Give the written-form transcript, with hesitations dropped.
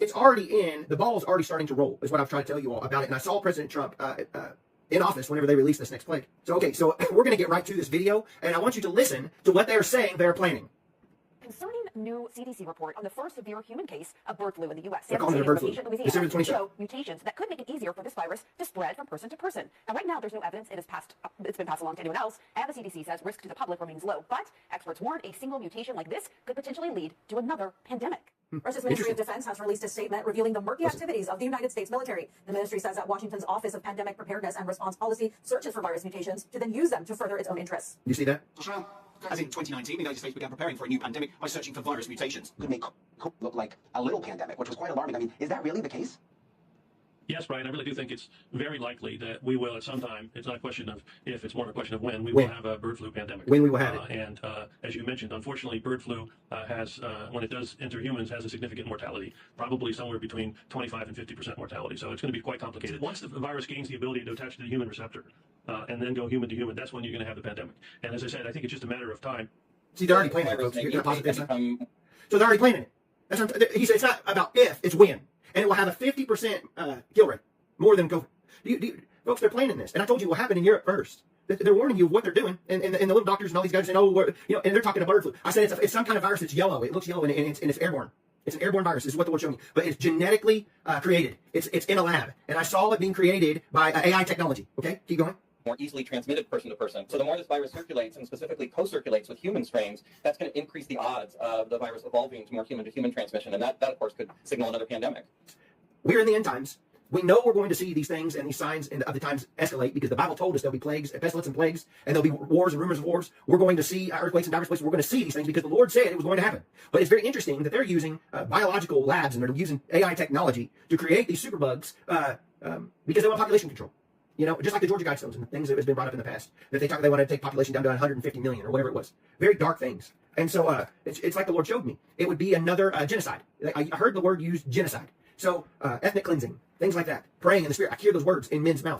it's already the ball's already starting to roll, is what I've tried to tell you all about it. And I saw President Trump in office whenever they released this next plague. So, okay, so we're going to get right to this video, and I want you to listen to what they're saying they're planning. Concerning new CDC report on the first severe human case of bird flu in the U.S. They're calling it a bird flu. Louisiana show mutations that could make it easier for this virus to spread from person to person. Now, right now, there's no evidence it's been passed along to anyone else, and the CDC says risk to the public remains low. But experts warn a single mutation like this could potentially lead to another pandemic. Russia's Ministry of Defense has released a statement revealing the murky activities of the United States military. The ministry says that Washington's Office of Pandemic Preparedness and Response Policy searches for virus mutations to then use them to further its own interests. You see that? As in 2019, the United States began preparing for a new pandemic by searching for virus mutations. Could make COVID look like a little pandemic, which was quite alarming. I mean, is that really the case? Yes, Brian, I really do think it's very likely that we will at some time, it's not a question of if, it's more of a question of when, we will have a bird flu pandemic. When we will have it. And as you mentioned, unfortunately, bird flu has, when it does enter humans, has a significant mortality, probably somewhere between 25 and 50% mortality. So it's going to be quite complicated. Once the virus gains the ability to attach to the human receptor and then go human to human, that's when you're going to have the pandemic. And as I said, I think it's just a matter of time. See, they're already planning it, folks. You're going to pause it this time. So they're already planning it. That's what he said it's not about if, it's when. And it will have a 50% kill rate, more than COVID. Folks, they're planning this. And I told you what happened in Europe first. They're warning you of what they're doing. And the little doctors and all these guys saying, and they're talking about bird flu. I said it's some kind of virus that's yellow. It looks yellow and it's airborne. It's an airborne virus. This is what the Lord's showing me. But it's genetically created. It's in a lab. And I saw it being created by AI technology. Okay? Keep going. More easily transmitted person to person. So the more this virus circulates, and specifically co-circulates with human strains, that's going to increase the odds of the virus evolving to more human-to-human transmission. And that, of course, could signal another pandemic. We're in the end times. We know we're going to see these things and these signs of the times escalate because the Bible told us there'll be plagues, pestilence and plagues, and there'll be wars and rumors of wars. We're going to see earthquakes in diverse places. We're going to see these things because the Lord said it was going to happen. But it's very interesting that they're using biological labs and they're using AI technology to create these superbugs because they want population control. You know, just like the Georgia Guidestones and things that has been brought up in the past, that they want to take population down to 150 million or whatever it was. Very dark things. And so it's like the Lord showed me. It would be another genocide. I heard the word used, genocide. So ethnic cleansing, things like that. Praying in the Spirit. I hear those words in men's mouth.